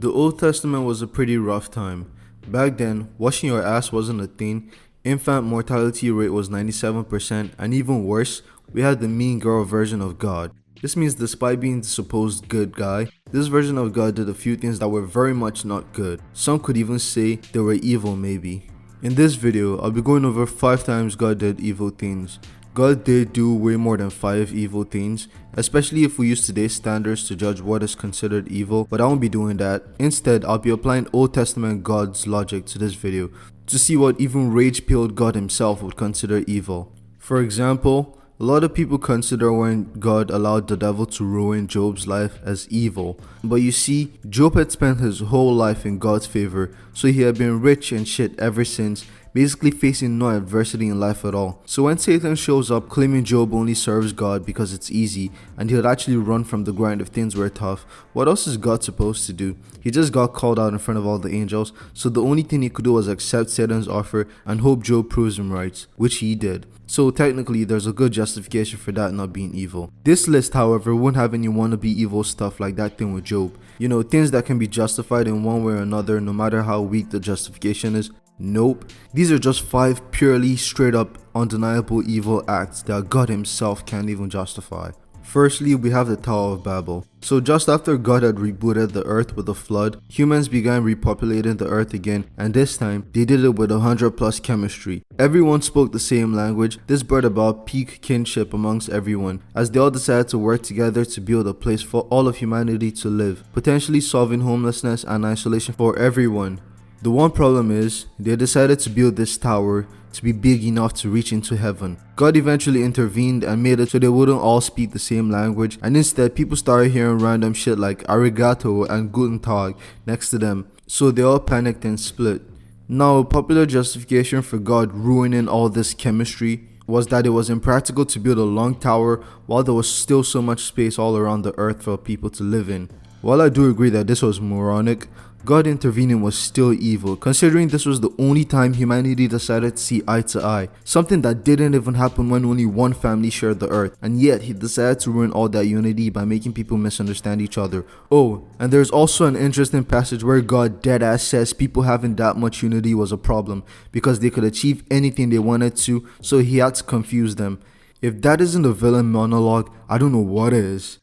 The Old Testament was a pretty rough time. Back then, washing your ass wasn't a thing, infant mortality rate was 97%, and even worse, we had the mean girl version of God. This means despite being the supposed good guy, this version of God did a few things that were very much not good. Some could even say they were evil maybe. In this video, I'll be going over 5 times God did evil things. God did do way more than 5 evil things, especially if we use today's standards to judge what is considered evil, but I won't be doing that. Instead, I'll be applying Old Testament God's logic to this video to see what even rage-pilled God himself would consider evil. For example, a lot of people consider when God allowed the devil to ruin Job's life as evil. But you see, Job had spent his whole life in God's favor, so he had been rich and shit ever since, basically facing no adversity in life at all. So when Satan shows up claiming Job only serves God because it's easy and he'll actually run from the grind if things were tough, what else is God supposed to do? He just got called out in front of all the angels, so the only thing he could do was accept Satan's offer and hope Job proves him right, which he did. So technically there's a good justification for that not being evil. This list, however, won't have any wannabe evil stuff like that thing with Job. You know, things that can be justified in one way or another no matter how weak the justification is. Nope. These are just 5 purely straight up undeniable evil acts that God himself can't even justify. Firstly, we have the Tower of Babel. So just after God had rebooted the earth with a flood, humans began repopulating the earth again, and this time, they did it with 100+ chemistry. Everyone spoke the same language. This brought about peak kinship amongst everyone, as they all decided to work together to build a place for all of humanity to live, potentially solving homelessness and isolation for everyone. The one problem is, they decided to build this tower to be big enough to reach into heaven. God eventually intervened and made it so they wouldn't all speak the same language, and instead people started hearing random shit like arigato and guten tag next to them, so they all panicked and split. Now, a popular justification for God ruining all this chemistry was that it was impractical to build a long tower while there was still so much space all around the earth for people to live in. While I do agree that this was moronic, God intervening was still evil, considering this was the only time humanity decided to see eye to eye, something that didn't even happen when only one family shared the earth, and yet he decided to ruin all that unity by making people misunderstand each other. Oh, and there's also an interesting passage where God deadass says people having that much unity was a problem, because they could achieve anything they wanted to, so he had to confuse them. If that isn't a villain monologue, I don't know what is.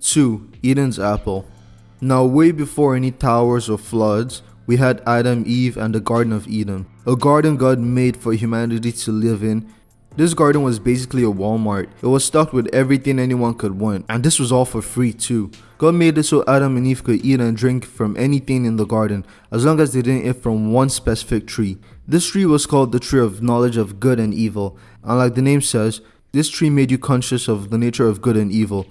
2. Eden's apple. Now, way before any towers or floods, we had Adam, Eve, and the Garden of Eden, a garden God made for humanity to live in. This garden was basically a Walmart. It was stocked with everything anyone could want, and this was all for free too. God made it so Adam and Eve could eat and drink from anything in the garden, as long as they didn't eat from one specific tree. This tree was called the tree of knowledge of good and evil, and like the name says, this tree made you conscious of the nature of good and evil.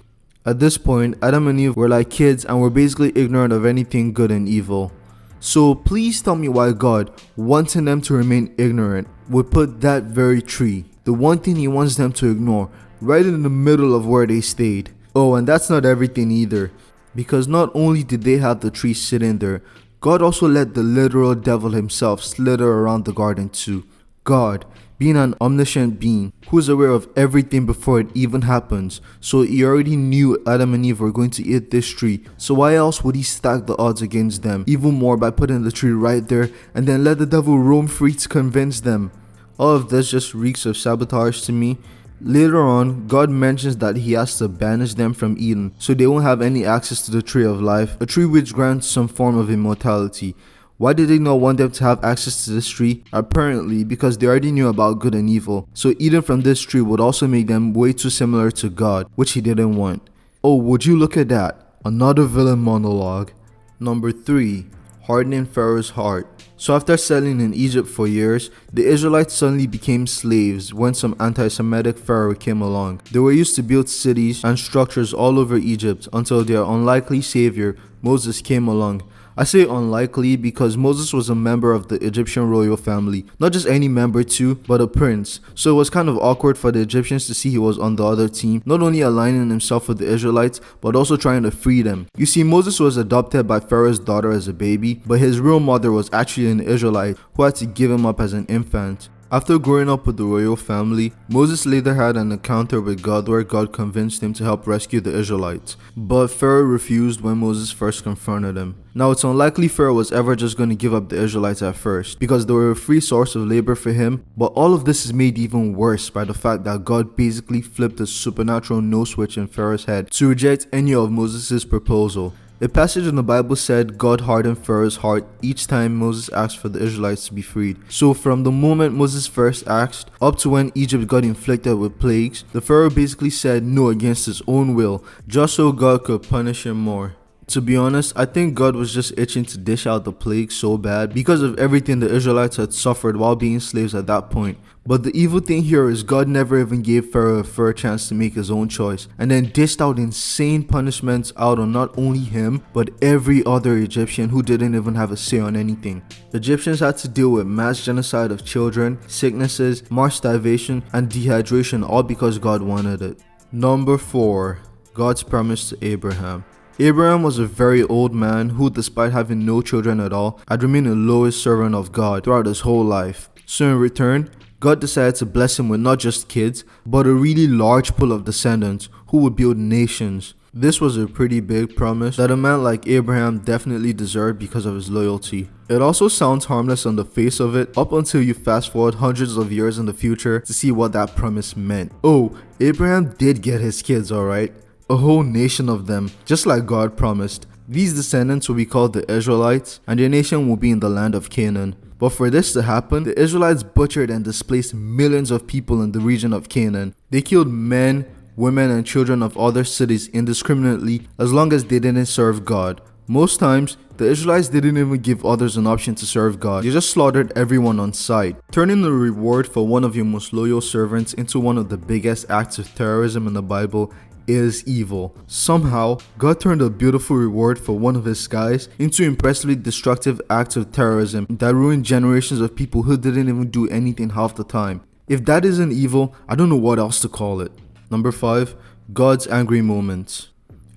At this point, Adam and Eve were like kids and were basically ignorant of anything good and evil. So please tell me why God, wanting them to remain ignorant, would put that very tree, the one thing he wants them to ignore, right in the middle of where they stayed. Oh, and that's not everything either, because not only did they have the tree sitting there, God also let the literal devil himself slither around the garden too. God, being an omniscient being who is aware of everything before it even happens, so he already knew Adam and Eve were going to eat this tree, so why else would he stack the odds against them even more by putting the tree right there and then let the devil roam free to convince them? All of this just reeks of sabotage to me. Later on, God mentions that he has to banish them from Eden so they won't have any access to the tree of life, a tree which grants some form of immortality. Why did they not want them to have access to this tree? Apparently, because they already knew about good and evil. So eating from this tree would also make them way too similar to God, which he didn't want. Oh, would you look at that? Another villain monologue. Number 3. Hardening Pharaoh's heart. So after settling in Egypt for years, the Israelites suddenly became slaves when some anti-Semitic pharaoh came along. They were used to build cities and structures all over Egypt until their unlikely savior, Moses, came along. I say unlikely because Moses was a member of the Egyptian royal family, not just any member too, but a prince. So it was kind of awkward for the Egyptians to see he was on the other team, not only aligning himself with the Israelites, but also trying to free them. You see, Moses was adopted by Pharaoh's daughter as a baby, but his real mother was actually an Israelite who had to give him up as an infant. After growing up with the royal family, Moses later had an encounter with God where God convinced him to help rescue the Israelites. But Pharaoh refused when Moses first confronted him. Now it's unlikely Pharaoh was ever just going to give up the Israelites at first, because they were a free source of labor for him, but all of this is made even worse by the fact that God basically flipped a supernatural no switch in Pharaoh's head to reject any of Moses' proposal. A passage in the Bible said God hardened Pharaoh's heart each time Moses asked for the Israelites to be freed. So from the moment Moses first asked up to when Egypt got inflicted with plagues, the Pharaoh basically said no against his own will, just so God could punish him more. To be honest, I think God was just itching to dish out the plague so bad because of everything the Israelites had suffered while being slaves at that point. But the evil thing here is God never even gave Pharaoh a fair chance to make his own choice, and then dished out insane punishments out on not only him, but every other Egyptian who didn't even have a say on anything. The Egyptians had to deal with mass genocide of children, sicknesses, mass starvation, and dehydration, all because God wanted it. Number 4. God's promise to Abraham. Abraham was a very old man who, despite having no children at all, had remained the lowest servant of God throughout his whole life. So in return, God decided to bless him with not just kids, but a really large pool of descendants who would build nations. This was a pretty big promise that a man like Abraham definitely deserved because of his loyalty. It also sounds harmless on the face of it up until you fast forward hundreds of years in the future to see what that promise meant. Oh, Abraham did get his kids, alright? A whole nation of them, just like God promised. These descendants will be called the Israelites, and their nation will be in the land of Canaan. But for this to happen, the Israelites butchered and displaced millions of people in the region of Canaan. They killed men, women, and children of other cities indiscriminately as long as they didn't serve God. Most times, the Israelites didn't even give others an option to serve God. They just slaughtered everyone on sight. Turning the reward for one of your most loyal servants into one of the biggest acts of terrorism in the Bible is evil. Somehow, God turned a beautiful reward for one of his guys into impressively destructive acts of terrorism that ruined generations of people who didn't even do anything half the time. If that isn't evil, I don't know what else to call it. Number 5. God's angry moments.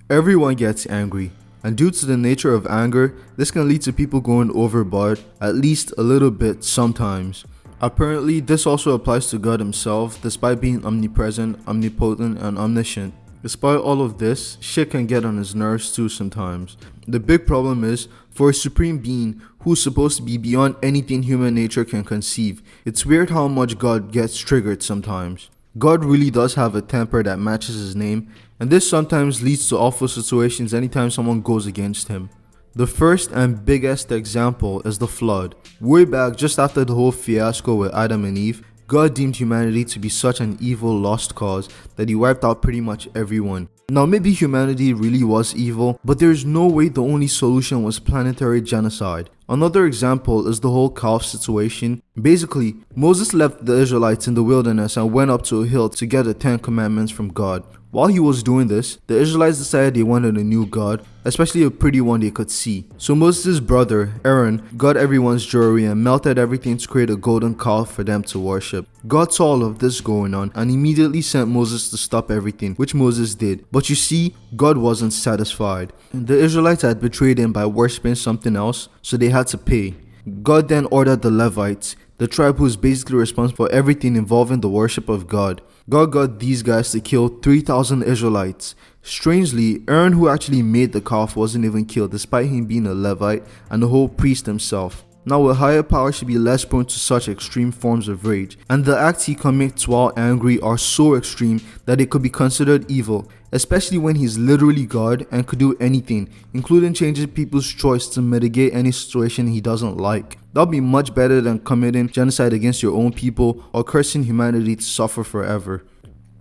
Everyone gets angry, and due to the nature of anger, this can lead to people going overboard, at least a little bit sometimes. Apparently, this also applies to God himself, despite being omnipresent, omnipotent, and omniscient. Despite all of this, shit can get on his nerves too sometimes. The big problem is, for a supreme being who's supposed to be beyond anything human nature can conceive, it's weird how much God gets triggered sometimes. God really does have a temper that matches his name, and this sometimes leads to awful situations anytime someone goes against him. The first and biggest example is the flood. Way back just after the whole fiasco with Adam and Eve, God deemed humanity to be such an evil lost cause that he wiped out pretty much everyone. Now maybe humanity really was evil, but there is no way the only solution was planetary genocide. Another example is the whole calf situation. Basically, Moses left the Israelites in the wilderness and went up to a hill to get the 10 commandments from God. While he was doing this, the Israelites decided they wanted a new god, especially a pretty one they could see. So Moses' brother, Aaron, got everyone's jewelry and melted everything to create a golden calf for them to worship. God saw all of this going on and immediately sent Moses to stop everything, which Moses did. But you see, God wasn't satisfied. The Israelites had betrayed him by worshipping something else, so they had to pay. God then ordered the Levites, the tribe who is basically responsible for everything involving the worship of God. God got these guys to kill 3,000 Israelites. Strangely, Aaron, who actually made the calf, wasn't even killed despite him being a Levite and the whole priest himself. Now a higher power should be less prone to such extreme forms of rage, and the acts he commits while angry are so extreme that it could be considered evil, especially when he's literally God and could do anything, including changing people's choice to mitigate any situation he doesn't like. That'll be much better than committing genocide against your own people or cursing humanity to suffer forever.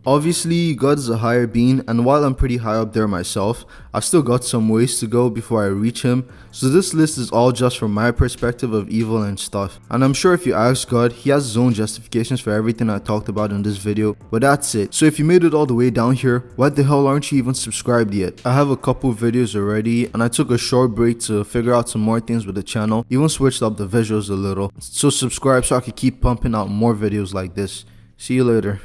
Obviously, God is a higher being, and while I'm pretty high up there myself, I've still got some ways to go before I reach him, so this list is all just from my perspective of evil and stuff. And I'm sure if you ask God, he has his own justifications for everything I talked about in this video, but that's it. So if you made it all the way down here, why the hell aren't you even subscribed yet? I have a couple videos already, and I took a short break to figure out some more things with the channel, even switched up the visuals a little. So subscribe so I can keep pumping out more videos like this. See you later.